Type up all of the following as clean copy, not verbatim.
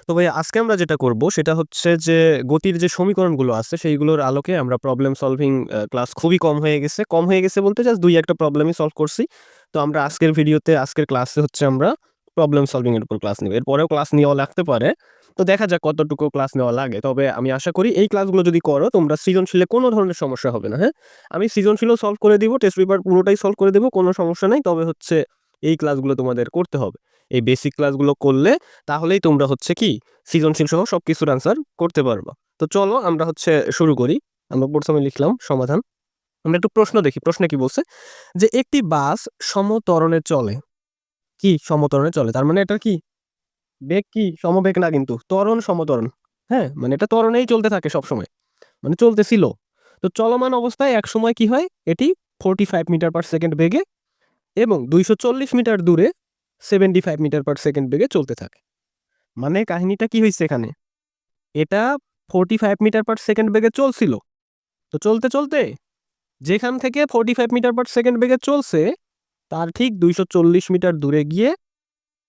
তো ভাই আজকে আমরা যেটা করব সেটা হচ্ছে যে গতির যে সমীকরণগুলো আছে সেইগুলোর আলোকে আমরা প্রবলেম সলভিং ক্লাস খুবই কম হয়ে গেছে। কম হয়ে গেছে বলতে জাস্ট ২-১টা প্রবলেমই সলভ করছি। তো আমরা আজকের ভিডিওতে আজকের ক্লাসে হচ্ছে আমরা প্রবলেম সলভিং এর উপর ক্লাস নিব। এরপরেও ক্লাস নেওয়া লাগতে পারে। তো দেখা যাক কতটুকু ক্লাস নেওয়া লাগে। তবে আমি আশা করি এই ক্লাসগুলো যদি করো তোমরা সৃজনশীলে কোনো ধরনের সমস্যা হবে না, হ্যাঁ? আমি সৃজনশীলও সলভ করে দিব, টেস্ট পেপার পুরোটাই সলভ করে দেব, কোনো সমস্যা নাই। তবে হচ্ছে এই ক্লাসগুলো তোমাদের করতে হবে। এই বেসিক ক্লাসগুলো করলে তাহলেই তোমরা হচ্ছে কি সৃজনশীল সহ সবকিছুর আনসার করতে পারবা। তো চলো আমরা হচ্ছে শুরু করি। আমরা প্রথমে লিখলাম সমাধান। আমরা একটু প্রশ্ন দেখি। প্রশ্নে কি বলছে যে একটি বাস সমত্বরণে চলে। কি সমত্বরণে চলে, তার মানে এটা কি বেগ, কি সমবেগ না, কিন্তু ত্বরণ সমত্বরণ। হ্যাঁ, মানে এটা ত্বরণেই চলতে থাকে সব সময়, মানে চলতেছিল। তো চলমান অবস্থায় এক সময় কি হয়, এটি 45 মিটার পার সেকেন্ড বেগে এবং 240 মিটার দূরে 75 মিটার পার সেকেন্ড বেগে চলতে থাকে। মানে কাহিনীটা কি হয়েছে এখানে, এটা 45 মিটার পার সেকেন্ড বেগে চলছিল। তো চলতে চলতে যেখান থেকে 45 মিটার পার সেকেন্ড বেগে চলছে তার ঠিক 240 মিটার দূরে গিয়ে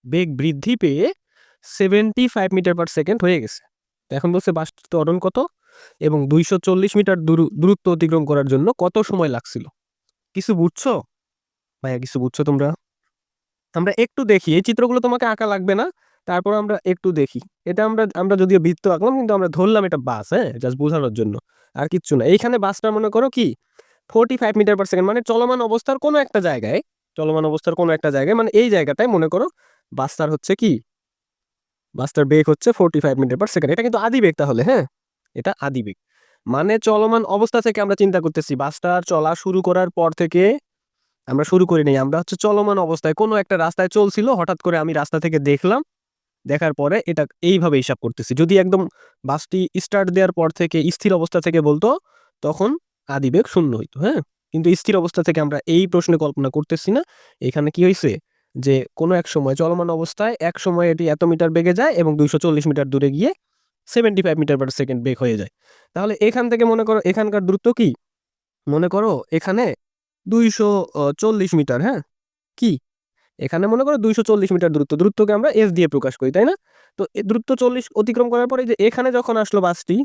বেগ বৃদ্ধি পেয়ে 75 মিটার পার সেকেন্ড হয়ে গেছে। তো এখন বলছে বাসটির ত্বরণ কত এবং 240 মিটার দূরত্ব অতিক্রম করার জন্য কত সময় লাগছিল। কিছু বুঝছো ভাইয়া, কিছু বুঝছো তোমরা? আমরা একটু দেখি, এই চিত্রগুলো তোমাকে আঁকা লাগবে না, তারপর আমরা একটু দেখি। এটা আমরা আমরা যদিও বৃত্ত আঁকলাম কিন্তু আমরা ধরলাম এটা বাস, হ্যাঁ, জাস্ট বোঝানোর জন্য, আর কিচ্ছু না। এইখানে বাসটা মনে করো কি 45 মিটার পার সেকেন্ড, মানে চলমান অবস্থার কোনো একটা জায়গায়, চলমান অবস্থার কোনো একটা জায়গায়, মানে এই জায়গাটায় মনে করো বাসটার হচ্ছে কি, বাসটার বেগ হচ্ছে 45 মিটার পার সেকেন্ড। এটা কিন্তু আদি বেগ তাহলে, হ্যাঁ, এটা আদি বেগ। মানে চলমান অবস্থা থেকে আমরা চিন্তা করতেছি, বাসটার চলা শুরু করার পর থেকে আমরা শুরু করি নাই, আমরা হচ্ছে চলমান অবস্থায় কোনো একটা রাস্তায় চলছিল, হঠাৎ করে আমি রাস্তা থেকে দেখলাম, দেখার পরে এটা এইভাবে হিসাব করতেছি। যদি একদম বাসটি স্টার্ট দেওয়ার পর থেকে স্থির অবস্থা থেকে বলতো তখন আদিবেগ শূন্য হইতো, হ্যাঁ। কিন্তু স্থির অবস্থা থেকে আমরা এই প্রশ্নে কল্পনা করতেছি না। এখানে কি হয়েছে যে কোনো এক সময় চলমান অবস্থায় এক সময় এটি এত মিটার বেগে যায় এবং 240 মিটার দূরে গিয়ে 75 মিটার পার সেকেন্ড বেগ হয়ে যায়। তাহলে এখান থেকে মনে করো এখানকার দূরত্ব কি, মনে করো এখানে 240 মিটার, হ্যাঁ, কি এখানে মনে করো 240 মিটার দূরত্বকে আমরা এস দিয়ে প্রকাশ করি, তাই না? তো এই দূরত্ব 40 অতিক্রম করার পরে যে এখানে যখন আসলো বাসটি,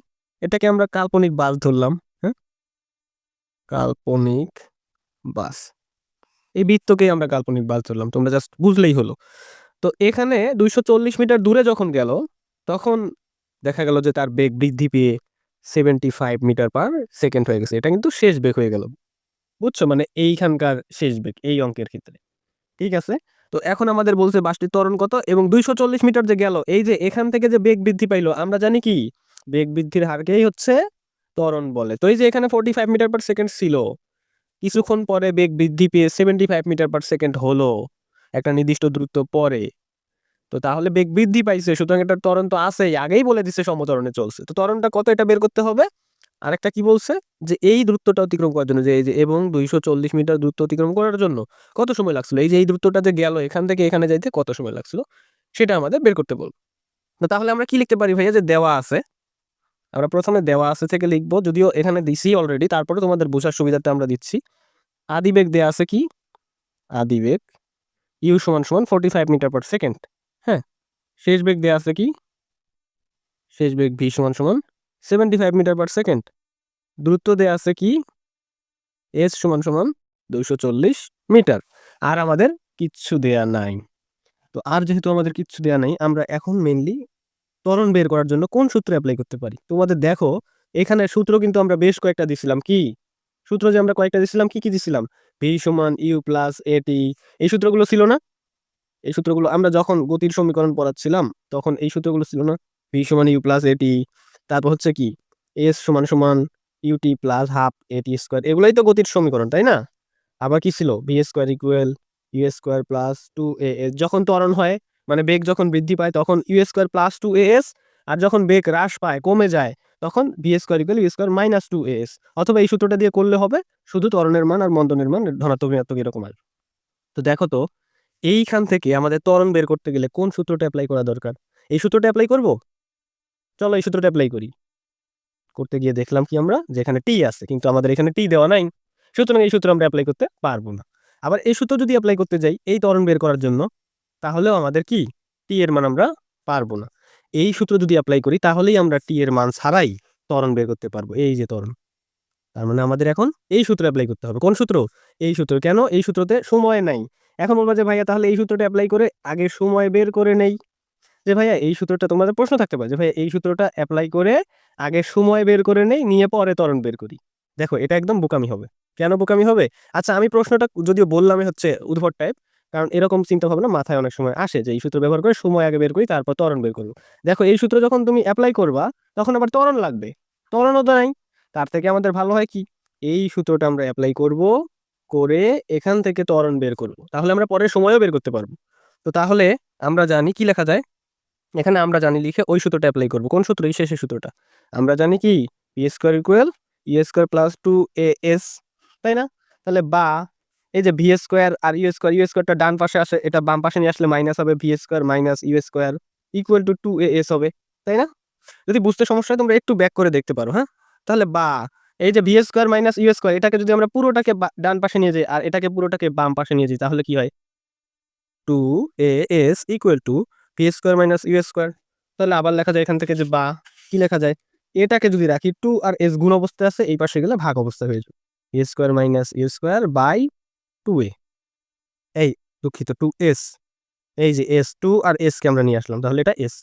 এটাকে আমরা কাল্পনিক বাস ধরলাম, হ্যাঁ, কাল্পনিক বাস। এই বৃত্তকেই আমরা কাল্পনিক বাস ধরলাম, তোমরা জাস্ট বুঝলেই হলো। তো এখানে 240 মিটার দূরে যখন গেল তখন দেখা গেল যে তার বেগ বৃদ্ধি পেয়ে 75 মিটার পার সেকেন্ড হয়ে গেছে। এটা কিন্তু শেষ বেগ হয়ে গেল, বুঝছো? মানে এইখানকার শেষ বেগ এই অঙ্কের ক্ষেত্রে, ঠিক আছে? তো এখন আমাদের বলছে বাসটির ত্বরণ কত এবং 240 মিটার যে গেল, এই যে এখান থেকে যে বেগ বৃদ্ধি পাইলো, আমরা জানি কি বেগ বৃদ্ধির হারকেই হচ্ছে ত্বরণ বলে। তো এই যে এখানে 45 মিটার পার সেকেন্ড ছিল, কিছুক্ষণ পরে বেগ বৃদ্ধি পেয়ে 75 মিটার পার সেকেন্ড হলো একটা নির্দিষ্ট দূরত্ব পরে। তো তাহলে বেগ বৃদ্ধি পাইছে, সুতরাং এটার ত্বরণ তো আছেই, আগেই বলে দিছে সমত্বরণে চলছে। তো ত্বরণটা কত এটা বের করতে হবে। আরেকটা কি বলছে যে এই দূরত্বটা অতিক্রম করার জন্য, যে এই যে এবং 240 মিটার দূরত্ব অতিক্রম করার জন্য কত সময় লাগছিল, এই যে এই দূরত্বটা যে গেল এখান থেকে এখানে যাইতে কত সময় লাগছিল সেটা আমাদের বের করতে বলবো। তো তাহলে আমরা কি লিখতে পারি ভাইয়া, যে দেওয়া আছে, আমরা প্রথমে দেওয়া আছে থেকে লিখবো, যদিও এখানে দিছি অলরেডি, তারপরে তোমাদের বোঝার সুবিধাতে আমরা দিচ্ছি। আদিবেগ দেওয়া আছে কি, আদিবেগ ইউ সমান সমান 45 মিটার পার সেকেন্ড, হ্যাঁ। শেষ বেগ দেওয়া আছে কি, শেষ বেগ ভি সমান সমান 75 মিটার পার সেকেন্ড। দূরত্ব দেওয়া আছে কি, এস সমান সমান 240 মিটার। আর আমাদের কিচ্ছু দেয়া নাই। তো আর যেহেতু আমাদের কিচ্ছু দেয়া নাই, আমরা এখন মেইনলি ত্বরণ বের করার জন্য কোন সূত্র অ্যাপ্লাই করতে পারি। তোমাদের দেখো এখানে সূত্র কিন্তু আমরা বেশ কয়েকটা দিছিলাম। কি সূত্র যে আমরা কয়েকটা দিছিলাম, কি কি দিছিলাম, ভি সমান ইউ প্লাস এটি, এই সূত্রগুলো ছিল না? এই সূত্রগুলো আমরা যখন গতির সমীকরণ পড়াচ্ছিলাম তখন এই সূত্রগুলো ছিল না? ভি সমান ইউ প্লাস এটি, তারপর হচ্ছে কি এস সমান সমান u t plus half a t square, এগুলোই তো গতির সমীকরণ, তাই না? আবার কি ছিল, v square equal u square plus 2as, যখন ত্বরণ হয় মানে বেগ যখন বৃদ্ধি পায় তখন ইউ স্কোয়ার প্লাস 2as, আর যখন বেগ হ্রাস পায় কমে যায় তখন v square equal u square minus 2as। অথবা এই সূত্রটা দিয়ে করলে হবে, শুধু ত্বরণের মান আর মন্দনের মান ধনাত্মক ঋণাত্মক এরকম আসবে। তো দেখো তো এইখান থেকে আমাদের ত্বরণ বের করতে গেলে কোন সূত্রটা অ্যাপ্লাই করা দরকার, এই সূত্রটা অ্যাপ্লাই করব। চলো এই সূত্রটা অ্যাপ্লাই করি। করতে গিয়ে দেখলাম কি আমরা, যে এখানে টি আছে কিন্তু আমাদের এখানে টি দেওয়া নাই, সুতরাং এই সূত্র আমরা অ্যাপ্লাই করতে পারবো না। আবার এই সূত্র যদি অ্যাপ্লাই করতে যাই এই ত্বরণ বের করার জন্য, তাহলেও আমাদের কি টি এর মান আমরা পারবো না। এই সূত্র যদি অ্যাপ্লাই করি তাহলেই আমরা টি এর মান ছাড়াই ত্বরণ বের করতে পারবো। এই যে ত্বরণ, তার মানে আমাদের এখন এই সূত্র অ্যাপ্লাই করতে হবে। কোন সূত্র? এই সূত্র। কেন? এই সূত্রতে সময় নাই। এখন বলবা যে ভাইয়া তাহলে এই সূত্রটা অ্যাপ্লাই করে আগে সময় বের করে নেই। যে ভাইয়া এই সূত্রটা, তোমাদের প্রশ্ন থাকতে পারে যে ভাইয়া এই সূত্রটা অ্যাপ্লাই করে আগে সময় বের করে নেই, নিয়ে পরে ত্বরণ বের করি। দেখো এটা একদম বোকামি হবে। কেন বোকামি হবে? আচ্ছা আমি প্রশ্নটা যদিও বললামই হচ্ছে উদ্ভট টাইপ, কারণ এরকম চিন্তা ভাবনা মাথায় অনেক সময় আসে যে এই সূত্র ব্যবহার করে সময় আগে বের করি তারপর ত্বরণ বের করবো। দেখো এই সূত্র যখন তুমি অ্যাপ্লাই করবা তখন আবার ত্বরণ লাগবে, ত্বরণও তো নাই। তার থেকে আমাদের ভালো হয় কি, এই সূত্রটা আমরা অ্যাপ্লাই করব, করে এখান থেকে ত্বরণ বের করব, তাহলে আমরা পরে সময়ও বের করতে পারবো। তো তাহলে আমরা জানি কি লেখা যায়, এখানে আমরা জানি লিখে ওই সূত্রটা অ্যাপ্লাই করব। কোন সূত্র? এই শেষের সূত্রটা। আমরা জানি কি p square equal e square plus two a s, তাই না? তাহলে বা এই যে ভি স্কোয়ার আর ইউ স্কোয়ারটা ডান পাশে আসে, এটা বাম পাশে নিয়ে আসলে মাইনাস হবে, v square minus u square equal to two a s হবে, তাই না? যদি বুঝতে সমস্যা হয় তোমরা একটু ব্যাক করে দেখতে পারো, হ্যাঁ? তাহলে বা এই যে v square minus u square, এটাকে যদি আমরা পুরোটাকে ডান পাশে নিয়ে যাই আর এটাকে পুরোটাকে বাম পাশে নিয়ে যাই তাহলে কি হয়? Two a s equal to v square minus u square. তাহলে আবার লেখা যায় এখান থেকে যে বা কি লেখা যায়, এটাকে যদি রাখি টু আর এস গুণ অবস্থায় আছে, এই পাশে গেলে ভাগ অবস্থা হয়ে যাবে, a square minus u square by two a, এই দুঃখিত টু এস, এই যে এস টু আর এস কে আমরা নিয়ে আসলাম, তাহলে এটা এস।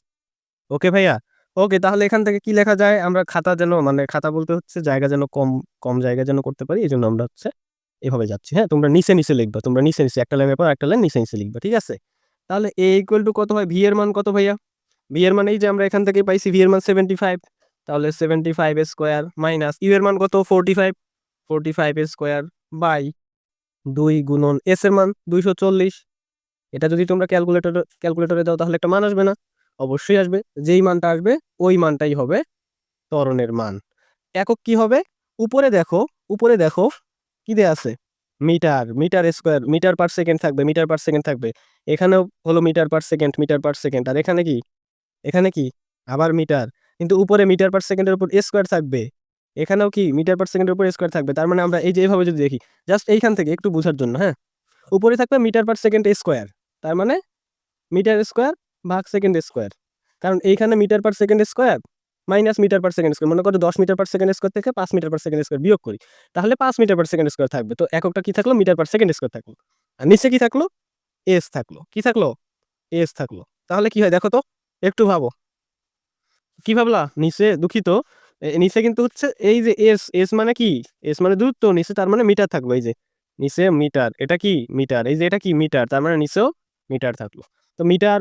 ওকে ভাইয়া? ওকে, তাহলে এখান থেকে কি লেখা যায়, আমরা খাতা যেন মানে খাতা বলতে হচ্ছে জায়গা যেন কম কম জায়গা যেন করতে পারি, এই জন্য আমরা হচ্ছে এভাবে যাচ্ছি। হ্যাঁ, তোমরা নিচে নিচে লিখবা, তোমরা নিচে নিচে একটা লাইনের পর একটা লাইন নিচে নিচে লিখবা, ঠিক আছে? তাহলে এ ইকুয়াল টু কত হয়, ভি এর মান কত ভাইয়া? ভি এর মান এই যে আমরা এখান থেকে পাইছি ভি এর মান 75, তাহলে 75 স্কোয়ার মাইনাস ইউ এর মান কত 45, 45 স্কোয়ার বাই 2 গুণন এস এর মান 240। এটা যদি তোমরা ক্যালকুলেটরে দাও তাহলে একটা মান আসবে না? অবশ্যই আসবে। যেই মানটা আসবে ওই মানটাই হবে ত্বরণের মান। একক কি হবে? উপরে দেখো, উপরে দেখো কি দেয়া আছে, metre, metre square, metre per second থাকবে, মিটার পার সেকেন্ড থাকবে। এখানেও হলো metre per second, metre per second. আর এখানে কি, এখানে কি আবার মিটার, কিন্তু উপরে মিটার পার সেকেন্ডের উপর স্কোয়ার থাকবে, এখানেও কি মিটার পার সেকেন্ডের উপর স্কোয়ার থাকবে। তার মানে আমরা এই যে এইভাবে যদি দেখি, জাস্ট এইখান থেকে একটু বোঝার জন্য, হ্যাঁ, উপরে থাকবে মিটার পার সেকেন্ড স্কোয়ার, তার মানে মিটার স্কোয়ার ভাগ সেকেন্ড স্কোয়ার। কারণ এইখানে metre per second square minus metre per second square, মনে করো 10 মিটার পার সেকেন্ড স্কোয়ার থেকে 5 মিটার পার সেকেন্ড স্কোয়ার বিয়োগ করি, তাহলে 5 মিটার পার সেকেন্ড স্কোয়ার থাকবে। তো এককটা কি থাকলো? মিটার পার সেকেন্ড স্কোয়ার থাকলো। আর নিচে কি থাকলো? এস থাকলো। কি থাকলো? এস থাকলো। তাহলে কি হয় দেখো তো, একটু ভাবো। কি ভাবলা? নিচে দুঃখিত, নিচে কিন্তু হচ্ছে এই যে এস, এস মানে কি, এস মানে দূরত্ব, নিচে তার মানে মিটার থাকবে। এই যে নিচে মিটার, এটা কি মিটার, এই যে এটা কি মিটার, তার মানে নিচেও মিটার থাকলো। তো metre,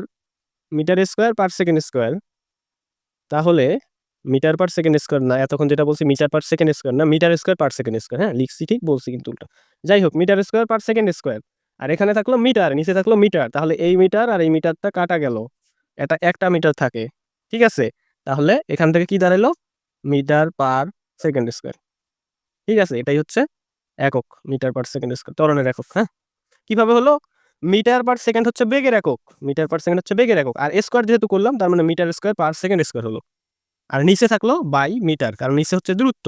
metre square per second square, তাহলে মিটার পার সেকেন্ড স্কোয়ার না, এতক্ষণ যেটা বলছি মিটার পার সেকেন্ড স্কোয়ার না, metre square per second square. হ্যাঁ লিখছি ঠিক, বলছি কিন্তু উল্টা। যাই হোক, metre square per second square, আর এখানে থাকলো মিটার, নিচে থাকলো মিটার, তাহলে এই মিটার আর এই মিটারটা কাটা গেল, এটা একটা মিটার থাকে, ঠিক আছে? তাহলে এখান থেকে কি দাঁড়ালো? মিটার পার সেকেন্ড স্কোয়ার, ঠিক আছে? এটাই হচ্ছে একক, মিটার পার সেকেন্ড স্কোয়ার ত্বরণের একক। হ্যাঁ, কিভাবে হলো? মিটার পার সেকেন্ড হচ্ছে বেগের একক, মিটার পার সেকেন্ড হচ্ছে বেগের একক, আর স্কোয়ার যেহেতু করলাম তার মানে metre square per second square হলো। আর নিচে থাকলো বাই মিটার, কারণ নিচে হচ্ছে দূরত্ব।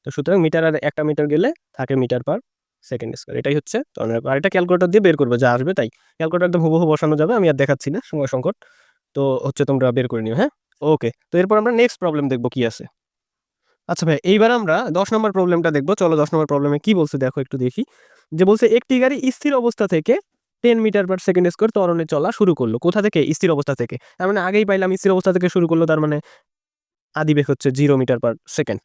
তো সুতরাং মিটার আর একটা মিটার গেলে থাকে মিটার পার সেকেন্ড স্কোয়ার। এটাই হচ্ছে ত্বরণের একক। আর এটা ক্যালকুলেটর দিয়ে বের করবে যা আসবে তাই, ক্যালকুলেটর একদম হুবহু বসানো যাবে, আমি আর দেখাচ্ছি না, সময় সংকট। তো হচ্ছে তোমরা বের করে নিও, হ্যাঁ? ওকে, তো এরপর আমরা নেক্সট প্রবলেম দেখবো কি আছে। আচ্ছা ভাই, এইবার আমরা 10 নম্বর প্রবলেমটা দেখবো। চলো 10 নম্বর প্রবলেমে কি বলছে দেখো একটু দেখি। যে বলছে একটি গাড়ি স্থির অবস্থা থেকে 10 মিটার পার সেকেন্ড স্কোয়ার ত্বরণে চলা শুরু করলো। কোথা থেকে? স্থির অবস্থা থেকে। তার মানে আগেই পাইলাম স্থির অবস্থা থেকে শুরু করলো, তার মানে আদিবেগ হচ্ছে 0 মিটার পার সেকেন্ড।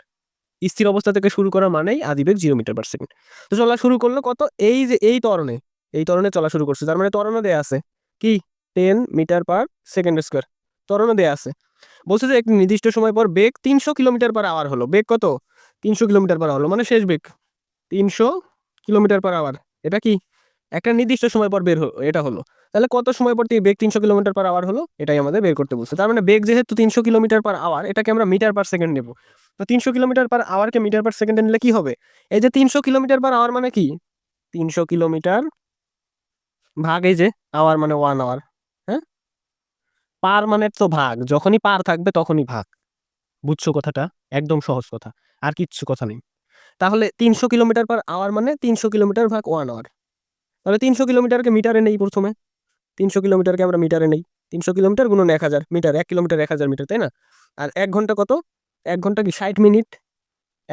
স্থির অবস্থা থেকে শুরু করা মানেই আদিবেগ 0 মিটার পার সেকেন্ড। তো চলা শুরু করলো কত? এই যে এই ত্বরণে, এই ত্বরণে চলা শুরু করছে, তার মানে ত্বরণও দেয়া আছে কি 10 মিটার পার সেকেন্ড স্কোয়ার, ত্বরণও দেয়া আছে। বলছে যে একটি নির্দিষ্ট সময় পর বেগ 300 কিলোমিটার পার আওয়ার হলো। বেগ কত? 300 কিলোমিটার পার হলো, মানে শেষ বেগ 300 কিলোমিটার পার আওয়ার। এটা কি একটা নির্দিষ্ট সময় পর বের হলো, এটা হলো। তাহলে কত সময় পর বেগ 300 কিলোমিটার পার আওয়ার হলো, এটাই আমাদের বের করতে বলছে। তার মানে বেগ যেহেতু 300 কিলোমিটার পার আওয়ার, এটাকে আমরা মিটার পার সেকেন্ড নেব। তো 300 কিলোমিটার পার আওয়ারকে মিটার পার সেকেন্ডে নিলে কি হবে? এই যে 300 কিলোমিটার পার আওয়ার মানে কি, 300 কিলোমিটার ভাগ এই যে আওয়ার মানে 1 আওয়ার। হ্যাঁ, পার মানে তো ভাগ, যখনই পার থাকবে তখনই ভাগ। বুঝছো কথাটা? একদম সহজ কথা, আর কিচ্ছু কথা নেই। তাহলে 300 কিলোমিটার পার আওয়ার মানে 300 কিলোমিটার ভাগ 1 আওয়ার। তাহলে 300 কিলোমিটারকে মিটারে নেই প্রথমে, 300 কিলোমিটারকে আমরা মিটারে নেই। 300 কিলোমিটার গুণন 1000 মিটার, 1 কিলোমিটার 1000 মিটার, তাই না? আর 1 ঘন্টা কত? 1 ঘন্টা কি 60 মিনিট?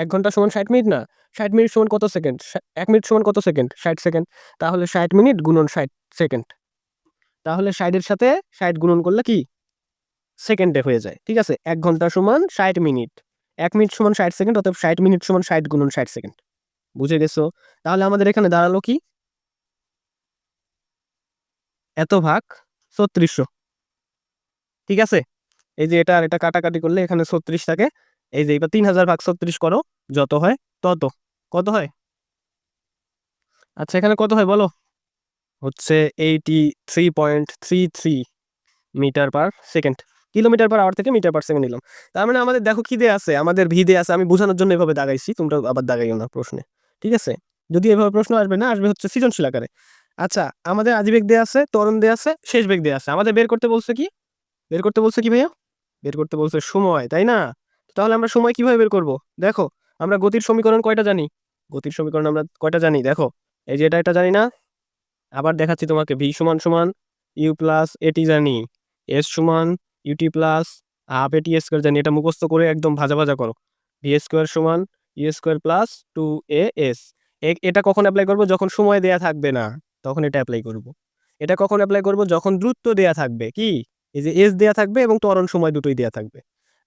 1 ঘন্টা সমান 60 মিনিট না? 60 মিনিট সমান কত সেকেন্ড? 1 মিনিট সমান কত সেকেন্ড? 60 সেকেন্ড। তাহলে 60 মিনিট গুণন 60 সেকেন্ড। তাহলে 60 এর সাথে 60 গুণন করলে কি সেকেন্ডে হয়ে যায়। ঠিক আছে? 1 ঘন্টা সমান 60 মিনিট। 1 মিনিট সমান 60 সেকেন্ড, অতএব 60 মিনিট সমান 60 গুণন 60 সেকেন্ড। বুঝে গেছো? তাহলে আমাদের এখানে দাঁড়ালো কি? এত ভাগ 3600। ঠিক আছে? এই যে এটা আর এটা কাটাকাটি করলে এখানে 36 থাকে। এই যে এবার 3000 ভাগ 36 করো, যত হয় তত। কত হয়? আচ্ছা, এখানে কত হয় বলো? হচ্ছে 83.33 metre per second. Kilometre per hour থেকে মিটার পার সেকেন্ড নিলাম। তার মানে আমাদের দেখো কি দেয়া আছে, আমাদের ভি দেয়া আছে। আমি বোঝানোর জন্য এভাবে দাগাইছি, তোমরা আবার দাগাইও না প্রশ্নে। ঠিক আছে? যদি এভাবে প্রশ্ন আসবে না, আসবে হচ্ছে সৃজনশীল আকারে। আচ্ছা, আমাদের আদিবেগ দেয়া আছে, ত্বরণ দেয়া আছে, শেষ বেগ দেয়া আছে। আমাদের বের করতে বলছে কি? বের করতে বলছে কি ভাইয়া? বের করতে বলছে সময়, তাই না? তাহলে আমরা সময় কিভাবে বের করব? দেখো, আমরা গতির সমীকরণ কয়টা জানি? গতির সমীকরণ আমরা কয়টা জানি দেখো। এই যে এটা জানি না? আবার দেখাচ্ছি তোমাকে। ভি সমান সমান ইউ প্লাস এটি জানি, এস সমান u t plus half a t square জানি। এটা মুখস্থ করে একদম ভাজা ভাজা করো। ভি স্কোয়ার সমান ইউ স্কোয়ার প্লাস 2 এস। এটা কখন অ্যাপ্লাই করব? যখন সময় দেয়া থাকবে না, তখন এটা অ্যাপ্লাই করব। এটা কখন অ্যাপ্লাই করব? যখন দূরত্ব দেয়া থাকবে, কি এই যে এস দেয়া থাকবে এবং ত্বরণ সময় দুটোই দেয়া থাকবে।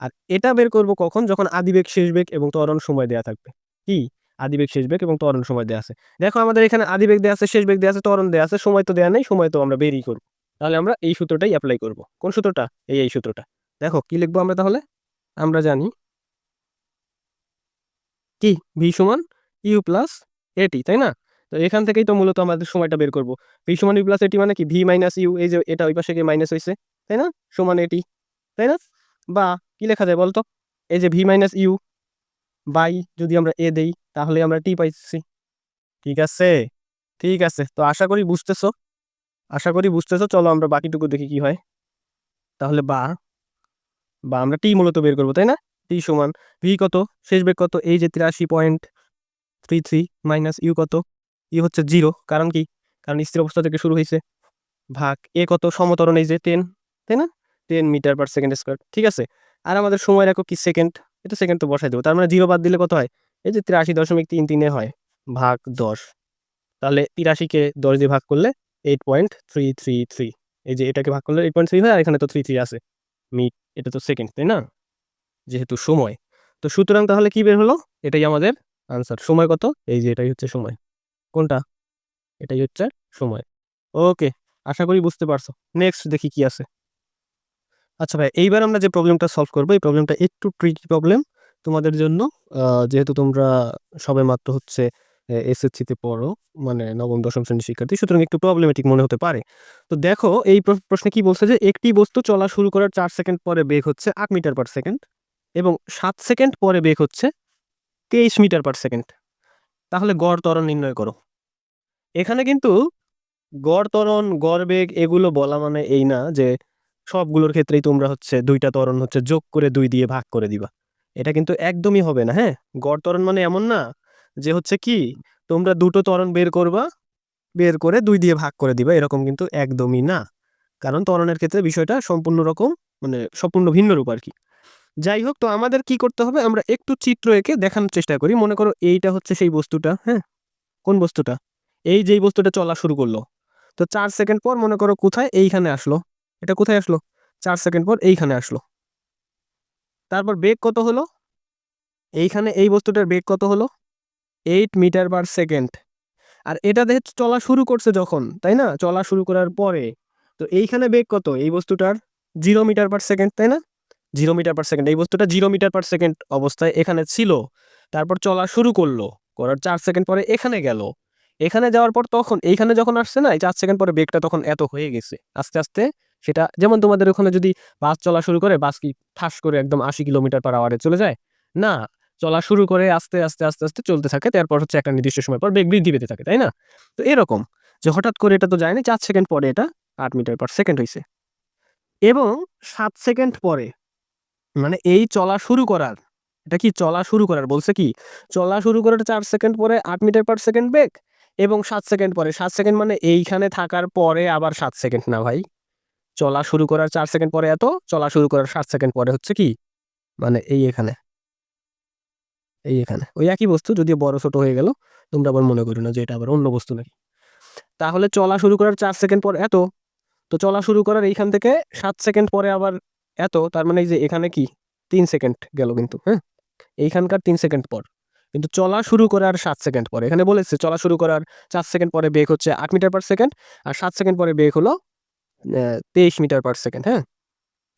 আর এটা বের করব কখন? যখন আদিবেগ শেষ বেগ এবং ত্বরণ সময় দেয়া থাকবে। কি আদিবেগ শেষ বেগ এবং ত্বরণ সময় দেয়া আছে। দেখো, আমাদের এখানে আদিবেগ দেয়া আছে, শেষ বেগ দেয়া আছে, ত্বরণ দেয়া আছে, সময় তো দেয়া নেই। সময় তো আমরা বেরই করব। তাহলে আমরা এই সূত্রটাই অ্যাপ্লাই করব। কোন সূত্রটা? এই সূত্রটা। দেখো কি লিখবো আমরা তাহলে? আমরা জানি কি ভি সমান ইউ প্লাস এটি, তাই না? তো এখান থেকেই তো মূলত আমাদের সময়টা বের করব। ভি সমান ইউ প্লাস এটি মানে কি? ভি মাইনাস ইউ, এই যে এটা ওই পাশে গিয়ে মাইনাস হয়েছে, তাই না? সমান এটি, তাই না? বা কি লেখা যায় বলতো? এই যে ভি মাইনাস ইউ বাই যদি আমরা এ দেই, তাহলে আমরা টি পাইছি। ঠিক আছে? ঠিক আছে, তো আশা করি বুঝতেছো। আশা করি বুঝতেছো। চলো আমরা বাকিটুকু দেখি কি হয়। তাহলে বা বা আমরা টি মূলত বের করবো, তাই না? টি সমান ভি কত? শেষ বেগ কত? এই যে 83.33 মাইনাস ইউ কত? ইউ হচ্ছে 0, কারণ কি? কারণ স্থির অবস্থা থেকে শুরু হয়েছে। ভাগ এ কত? সমতরণ, এই যে 10, তাই না? 10 মিটার পার সেকেন্ড স্কোয়ার। ঠিক আছে? আর আমাদের সময় রাখো কি? সেকেন্ড। এটা সেকেন্ড তো বসাই দেবো। তার মানে 0 বাদ দিলে কত হয়? এই যে 83.33 হয়, ভাগ 10। তাহলে 83-কে 10 দিয়ে ভাগ করলে 8.333। এই যে এটাকে ভাগ করলে 8.3 হয়, আর এখানে তো 33 আছে। মিট, এটা তো সেকেন্ড, তাই না? যেহেতু সময়, তো সুতরাং তাহলে কি বের হলো? এটাই আমাদের আনসার। সময় কত? এই যে এটাই হচ্ছে সময়। কোনটা? এটাই হচ্ছে সময়। ওকে, আশা করি বুঝতে পারছো। নেক্সট দেখি কি আছে। আচ্ছা ভাই, এইবার আমরা যে প্রবলেমটা সলভ করবো, এই প্রবলেমটা একটু ট্রিকি প্রবলেম তোমাদের জন্য। যেহেতু তোমরা সবে মাত্র হচ্ছে এসএসসিতে পড়ো, মানে নবম দশম শ্রেণীর শিক্ষার্থী, সুতরাং একটু প্রবলেমেটিক মনে হতে পারে। তো দেখো, এই প্রশ্নে কি বলছে যে একটি বস্তু চলা শুরু করার 4 সেকেন্ড পরে বেগ হচ্ছে 8 মিটার পার সেকেন্ড এবং 7 সেকেন্ড পরে বেগ হচ্ছে 23 মিটার পার সেকেন্ড। তাহলে গড় ত্বরণ নির্ণয় করো। এখানে কিন্তু গড় ত্বরণ, গড় বেগ এগুলো বলা মানে এই না যে সবগুলোর ক্ষেত্রেই তোমরা হচ্ছে দুইটা ত্বরণ হচ্ছে যোগ করে 2 দিয়ে ভাগ করে দিবা। এটা কিন্তু একদমই হবে না। হ্যাঁ, গড় ত্বরণ মানে এমন না যে হচ্ছে কি তোমরা দুটো ত্বরণ বের করবা, বের করে 2 দিয়ে ভাগ করে দিবা, এরকম কিন্তু একদমই না। কারণ ত্বরণের ক্ষেত্রে বিষয়টা সম্পূর্ণ রকম, মানে সম্পূর্ণ ভিন্ন রূপ আর কি। যাই হোক, তো আমাদের কি করতে হবে? আমরা একটু চিত্র এঁকে দেখানোর চেষ্টা করি। মনে করো এইটা হচ্ছে সেই বস্তুটা। হ্যাঁ, কোন বস্তুটা? এই যেই বস্তুটা চলা শুরু করলো, তো 4 সেকেন্ড পর মনে করো কোথায়? এইখানে আসলো। এটা কোথায় আসলো? 4 সেকেন্ড পর এইখানে আসলো। তারপর বেগ কত হলো? এইখানে এই বস্তুটার বেগ কত হলো? 8 মিটার পার সেকেন্ড। আর এটা দেখে চলা শুরু করছে যখন, তাই না? চলা শুরু করার পরে, তো এইখানে বেগ কত এই বস্তুটার? 0 মিটার পার সেকেন্ড, তাই না? 0 মিটার পার সেকেন্ড। এই বস্তুটা 0 মিটার পার সেকেন্ড অবস্থায় এখানে ছিল। তারপর চলা শুরু করলো, করার 4 সেকেন্ড পরে এখানে গেল। এখানে যাওয়ার পর তখন এইখানে যখন আসছে না, এই 4 সেকেন্ড পরে বেগটা তখন এত হয়ে গেছে আস্তে আস্তে। সেটা যেমন তোমাদের ওখানে যদি বাস চলা শুরু করে, বাস কি ঠাস করে একদম 80 কিলোমিটার পার আওয়ারে চলে যায়? না, চলা শুরু করে আস্তে আস্তে আস্তে আস্তে চলতে থাকে। তারপর হচ্ছে একটা নির্দিষ্ট সময় পর বেগ বৃদ্ধি পেতে থাকে, তাই না? তো এরকম যে হঠাৎ করে এটা তো যায়নি, 4 সেকেন্ড পরে এটা 8 মিটার পার সেকেন্ড হয়েছে। এবং 7 সেকেন্ড পরে, মানে এই চলা শুরু করার, এটা কি চলা শুরু করার বলছে? কি চলা শুরু করার 4 সেকেন্ড পরে 8 মিটার পার সেকেন্ড বেগ, এবং 7 সেকেন্ড পরে, 7 সেকেন্ড মানে এইখানে থাকার পরে আবার 7 সেকেন্ড না ভাই, চলা শুরু করার 4 সেকেন্ড পরে এত, চলা শুরু করার 7 সেকেন্ড পরে হচ্ছে কি, মানে এই এখানে ওই একই বস্তু, যদিও বড় ছোট হয়ে গেল, তোমরা আবার মনে করো না যে এটা আবার অন্য বস্তু নাকি। তাহলে চলা শুরু করার 4 সেকেন্ড পর এত, তো চলা শুরু করার এইখান থেকে 7 সেকেন্ড পরে আবার এত, তার মানে এই যে এখানে কি 3 সেকেন্ড গেল কিন্তু, হ্যাঁ, এইখানকার 3 সেকেন্ড পর, কিন্তু চলা শুরু করার 7 সেকেন্ড পরে, এখানে বলেছে চলা শুরু করার 4 সেকেন্ড পরে বেগ হচ্ছে 8 মিটার পার সেকেন্ড, আর 7 সেকেন্ড পরে বেগ হলো 23 মিটার পার সেকেন্ড, হ্যাঁ।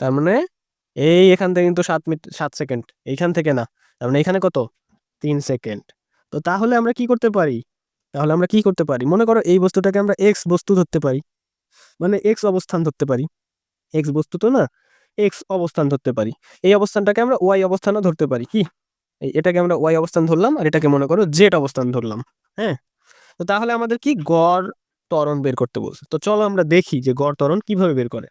তার মানে এই এখান থেকে কিন্তু 7 সেকেন্ড, এইখান থেকে না, তার মানে এখানে কত, 3 সেকেন্ড। তো তাহলে আমরা কি করতে পারি, মনে করো এই বস্তুটাকে আমরা এক্স বস্তু ধরতে পারি, মানে এক্স অবস্থান ধরতে পারি, এক্স বস্তু তো না, এক্স অবস্থান ধরতে পারি। এই অবস্থানটাকে আমরা ওয়াই অবস্থানও ধরতে পারি, কি এটাকে আমরা ওয়াই অবস্থান ধরলাম, আর এটাকে মনে করো জেড অবস্থান ধরলাম, হ্যাঁ। তো তাহলে আমাদের কি গড় ত্বরণ বের করতে বলছে, তো চলো আমরা দেখি যে গড় ত্বরণ কিভাবে বের করে।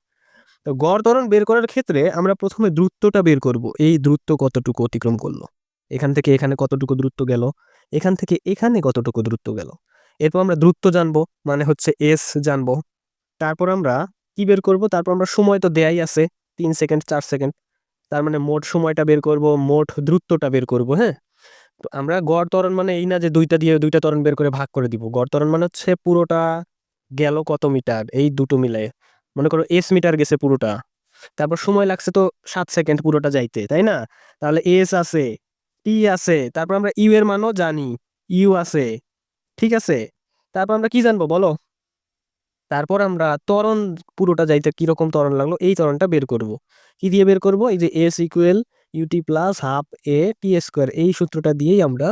তো গড় ত্বরণ বের করার ক্ষেত্রে আমরা প্রথমে দূরত্বটা বের করব, এই দূরত্ব কতটুকু অতিক্রম করলো, এখান থেকে এখানে কতটুকু দূরত্ব গেল, এখান থেকে এখানে কতটুকু দূরত্ব গেল। এরপর আমরা দূরত্ব জানবো, মানে হচ্ছে এস জানবো। তারপর আমরা কি বের করব, তারপর আমরা সময় তো দেয়াই আছে 3 সেকেন্ড 4 সেকেন্ড, তার মানে মোট সময়টা বের করব, মোট দূরত্বটা বের করব, হ্যাঁ। তো আমরা গড় ত্বরণ মানে এই না যে দুইটা দিয়ে দুইটা ত্বরণ বের করে ভাগ করে দিব, গড় ত্বরণ মানে হচ্ছে পুরোটা গেল কত মিটার, এই দুটো মিলে মনে করো এস মিটার গেছে পুরোটা, তারপর সময় লাগছে তো 7 সেকেন্ড পুরোটা যাইতে, তাই না। তাহলে এস আছে, টি আছে, তারপর আমরা ইউ এর মানও জানি, ইউ আছে, ঠিক আছে। তারপর আমরা কি জানবো বলো, তারপর আমরা ত্বরণ পুরোটা যাইতে কিরকম ত্বরণ লাগলো এই ত্বরণটা বের করব। কি দিয়ে বের করব, এই যে s equal u t plus half a t square, এই সূত্রটা দিয়েই আমরা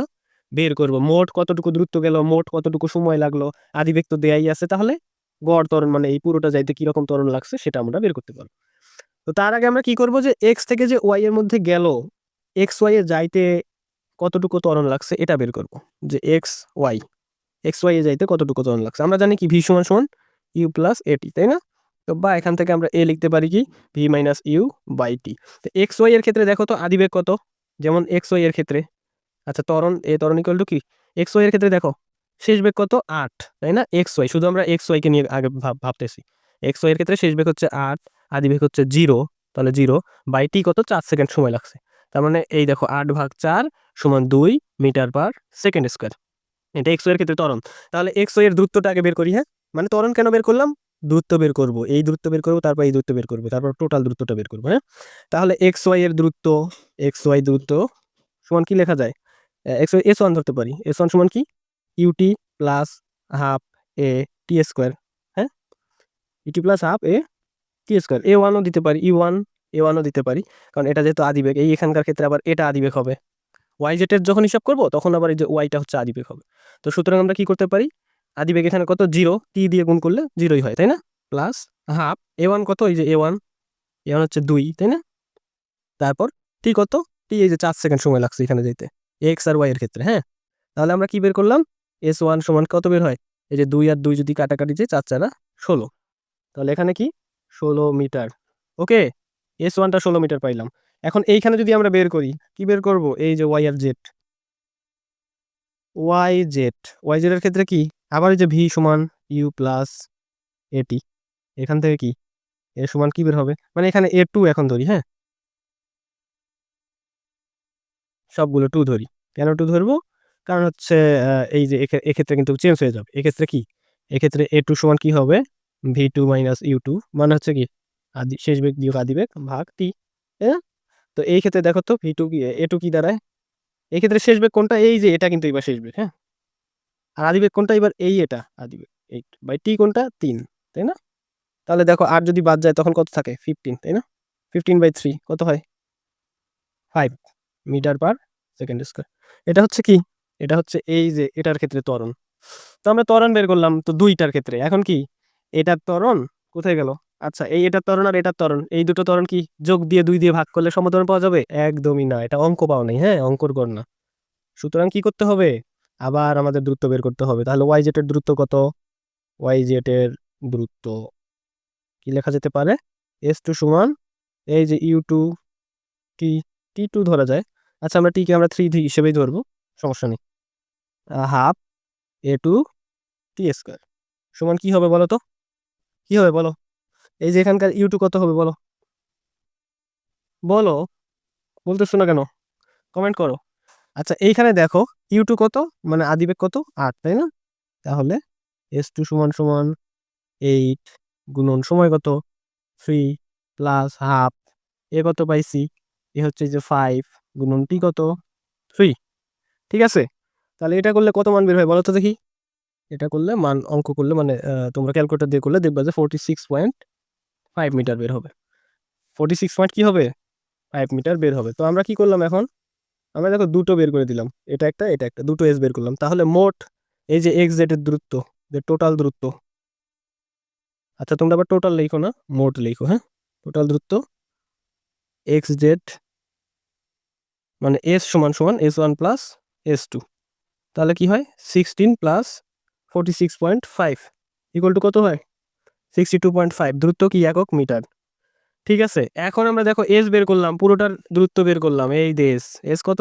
বের করব মোট কতটুকু দূরত্ব গেল, মোট কতটুকু সময় লাগলো, আদিবেগ তো দেয়াই আছে, তাহলে গড় ত্বরণ মানে এই পুরোটা যাইতে কিরকম ত্বরণ লাগছে সেটা আমরা বের করতে পারবো। তো তার আগে আমরা কি করব, যে এক্স থেকে যে ওয়াই এর মধ্যে গেল, এক্স ওয়াই এ যাইতে কতটুকু ত্বরণ লাগছে এটা বের করব, যে এক্স ওয়াই এ যাইতে কতটুকু ত্বরণ লাগছে। আমরা জানি কি ভি সমান সমান ইউ প্লাস এটি, তাই না। তো বা এখান থেকে আমরা এ লিখতে পারি কি V minus you by T. তো এক্স ওয়াই এর ক্ষেত্রে দেখো তো আদিবেগ কত, যেমন এক্স ওয়াই এর ক্ষেত্রে, আচ্ছা ত্বরণ ইকুয়াল টু কি, এক্স ওয়াই এর ক্ষেত্রে দেখো শেষ বেগ কত 8, তাই না। এক্স ওয়াই শুধু আমরা এক্স ওয়াই কে নিয়ে আগে ভাবতেছি, এক্স ওয়াই এর ক্ষেত্রে শেষ বেগ হচ্ছে 8, আদিবেগ হচ্ছে 0, তাহলে 0 বাই টি কত 4 সেকেন্ড সময় লাগছে। তার মানে এই দেখো 8/4 সমান 2 মিটার পার সেকেন্ড স্কোয়ার, এটা এক্স ওয়াই এর ক্ষেত্রে ত্বরণ। তাহলে এক্স ওয়াই এর দূরত্বটা আগে বের করি, হ্যাঁ, মানে ত্বরণ কেন বের করলাম, দূরত্ব বের করব, এই দূরত্ব বের করব, তারপর এই দূরত্ব বের করব, তারপর টোটাল দূরত্বটা বের করব, হ্যাঁ। তাহলে এক্স ওয়াই দূরত্ব সমান কি লেখা যায়, এক্স ওয়াই এস ওয়ান ধরতে পারি, এস ওয়ান সমান কি UT plus half a t square, হ্যাঁ, UT plus half a t square. এ ওয়ানও দিতে পারি, এ ওয়ানও দিতে পারি, কারণ এটা যেহেতু আদিবেগ, এই এখানকার ক্ষেত্রে আবার এটা আদিবেগ হবে, ওয়াই জেটের যখন হিসাব করবো তখন আবার এই যে ওয়াইটা হচ্ছে আদিবেগ হবে। তো সুতরাং আমরা কি করতে পারি, আদিবেগ এখানে কত 0, টি দিয়ে গুণ করলে 0ই হয়, তাই না, প্লাস হাফ এ ওয়ান কত, এই যে এ ওয়ান হচ্ছে 2, তাই না। তারপর টি কত, টি এই যে 4 সেকেন্ড সময় লাগছে এখানে যেতে, এক্স আর ওয়াই এর ক্ষেত্রে, হ্যাঁ। তাহলে আমরা কি বের করলাম, এস ওয়ান সমান কত বের হয়, এই যে 2 আর 2 যদি কাটাকাটি যে 4×4 = 16, তাহলে এখানে কি 16 মিটার, ওকে। এস ওয়ানটা 16 মিটার পাইলাম। এখন এইখানে যদি আমরা বের করি, কি বের করব, এই যে ওয়াই আর জেড, ওয়াই জেড এর ক্ষেত্রে কি আবার এই যে ভি সমান ইউ প্লাস এটি, এখান থেকে কি এ সমান কি বের হবে, মানে এখানে এ টু এখন ধরি, হ্যাঁ, সবগুলো টু ধরি। কেন টু ধরবো, কারণ হচ্ছে এই যে এক্ষেত্রে কিন্তু চেঞ্জ হয়ে যাবে, এক্ষেত্রে কি, এক্ষেত্রে এ টু সমান কি হবে, v two minus u two, মানে হচ্ছে কি আদি শেষ বেগ বিয়োগ আদি বেগ ভাগ টি, তাই না। তো এই ক্ষেত্রে দেখো তো ভি টু কি এ টু কি দাঁড়ায়, এই ক্ষেত্রে শেষ বেগ কোনটা, এই যে এটা কিন্তু এবার শেষ বেগ, হ্যাঁ। আর আদিবেগ কোনটা এবার, এটা আদিবেগ 8 বাই টি কোনটা 3, তাই না। তাহলে দেখো 8 যদি বাদ যায় তখন কত থাকে 15, তাই না। 15/3 কত হয় 5 মিটার পার সেকেন্ড স্কোয়ার। এটা হচ্ছে কি, এটা হচ্ছে এই যে এটার ক্ষেত্রে ত্বরণ। তো আমরা ত্বরণ বের করলাম তো দুইটার ক্ষেত্রে, এখন কি এটার ত্বরণ কোথায় গেল, আচ্ছা এই এটার ত্বরণ আর এটার ত্বরণ, এই দুটো ত্বরণ কি যোগ দিয়ে 2 দিয়ে ভাগ করলে সমত্বরণ পাওয়া যাবে, একদমই না, এটা অঙ্ক পাও নাই, হ্যাঁ, অঙ্কর গড় না। সুতরাং কি করতে হবে, আবার আমাদের দূরত্ব বের করতে হবে। তাহলে ওয়াই জেড এর দূরত্ব কত, ওয়াই জেড এর দূরত্ব কি লেখা যেতে পারে, এস টু সমান এই যে u two t, t two ধরা যায়, আচ্ছা আমরা টিকে আমরা 3 হিসেবেই ধরবো, সমস্যা নেই, হাফ এ টু টি স্কোয়ার সমান কি হবে বলো তো, কি হবে বলো, এই যে এখানকার ইউ2 কত হবে বলো, বলো, বলতেছো না কেন? কমেন্ট করো। আচ্ছা এইখানে দেখো ইউ2 কত, মানে আদিবেগ কত 8, তাই না? তাহলে S2 সমান সমান 8 গুণন সময় কত 3 প্লাস হাফ, এ কত পাইছি, এ হচ্ছে যে 5 গুণন টি কত 3। ঠিক আছে, তাহলে এটা করলে কত মান বের হয় বলো তো দেখি। এটা করলে মান অঙ্ক করলে মানে তোমরা ক্যালকুলেটর দিয়ে করলে দেখবা যে 46.5 মিটার বের হবে। 46 পয়েন্ট কি হবে 5 মিটার বের হবে। তো আমরা কি করলাম এখন, আমরা দেখো দুটো বের করে দিলাম, এটা একটা এটা একটা, দুটো এস বের করলাম। তাহলে মোট এই যে এক্স জেড এর দূরত্ব, যে টোটাল দূরত্ব, আচ্ছা তোমরা আবার টোটাল লিখো না, মোট লিখো, হ্যাঁ। টোটাল দূরত্ব এক্স জেড মানে এস সমান সমান S1 প্লাস S2, তাহলে কি হয় 16 প্লাস 46.5 ইকুয়াল টু কত হয় 62.5। দূরত্ব কি একক মিটার। ঠিক আছে, এখন আমরা দেখো এস বের করলাম, পুরোটার দূরত্ব বের করলাম, এই দেশ এস কত,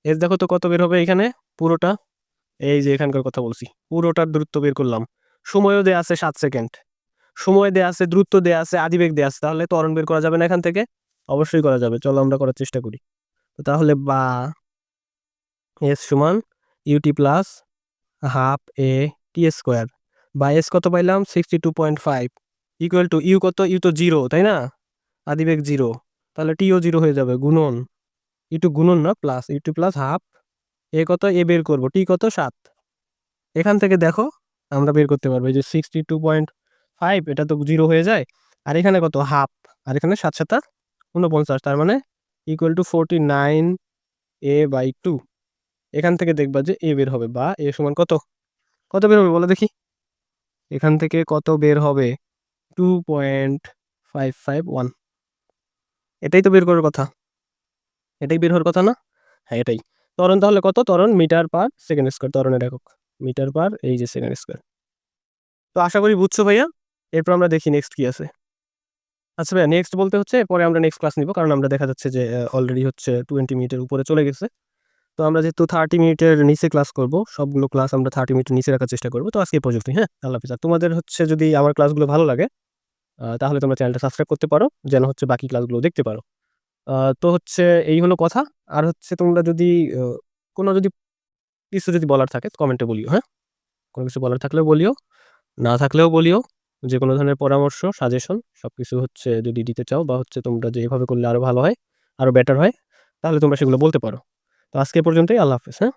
এস দেখো তো কত বের হবে এখানে পুরোটা, এই যে এখানকার কথা বলছি, পুরোটার দূরত্ব বের করলাম। সময়ও দেয়া আছে 7 সেকেন্ড, সময় দেয়া আছে, দূরত্ব দেয়া আছে, আদিবেগ দেয়া আছে, তাহলে ত্বরণ বের করা যাবে না এখান থেকে? অবশ্যই করা যাবে, চলো আমরা করার চেষ্টা করি। তো তাহলে বা এস সমান u t plus half a t square, বা এস কত পাইলাম 62.5 ইকুয়াল টু ইউ কত, ইউ তো জিরো তাই না, আদিবেগ জিরো, তাহলে টিও জিরো হয়ে যাবে, গুণন ইটু গুণন না প্লাস ইটু প্লাস হাফ, এ কত এ বের করবো, টি কত 7। এখান থেকে দেখো আমরা বের করতে পারবো এই যে 62.5, এটা তো জিরো হয়ে যায়, আর এখানে কত হাফ, আর এখানে 7 7 49, তার মানে ইকুয়াল টু 49 a/2। এখান থেকে দেখবা যে এ বের হবে, বা এ সমান কত, কত বের হবে বলো দেখি। এখান থেকে কত বের হবে 2.551, এটাই তো বের করার কথা, এটাই বের হওয়ার কথা না? হ্যাঁ এটাই। ত্বরণ তাহলে কত, ত্বরণ মিটার পার সেকেন্ড স্কোয়ার, ত্বরণের একক মিটার পার এই যে সেকেন্ড স্কোয়ার। তো আশা করি বুঝছো ভাইয়া। এরপর আমরা দেখি নেক্সট কি আছে। আচ্ছা ভাইয়া নেক্সট বলতে হচ্ছে পরে আমরা নেক্সট ক্লাস নিব, কারণ আমরা দেখা যাচ্ছে যে অলরেডি হচ্ছে 20 মিনিটের উপরে চলে গেছে। তো আমরা যেহেতু 30 মিনিটের নিচে ক্লাস করব, সবগুলো ক্লাস আমরা 30 মিনিটের নিচে রাখার চেষ্টা করবো। তো আজকে এই পর্যন্তই, হ্যাঁ, আল্লাহ হাফিজ। আর তোমাদের হচ্ছে যদি আমার ক্লাসগুলো ভালো লাগে তাহলে তোমরা চ্যানেলটা সাবস্ক্রাইব করতে পারো, যেন হচ্ছে বাকি ক্লাসগুলো দেখতে পারো। তো হচ্ছে এই হলো কথা। আর হচ্ছে তোমরা যদি কোনো যদি কিছু যদি বলার থাকে কমেন্টে বলিও, হ্যাঁ, কোনো কিছু বলার থাকলেও বলিও, না থাকলেও বলিও, যে কোনো ধরনের পরামর্শ সাজেশন সবকিছু হচ্ছে যদি দিতে চাও, বা হচ্ছে তোমরা যে এভাবে করলে আরো ভালো হয়, আরো বেটার হয়, তাহলে তোমরা সেগুলো বলতে পারো। তো আজকে এ পর্যন্তই, আল্লাহ হাফেজ, হ্যাঁ।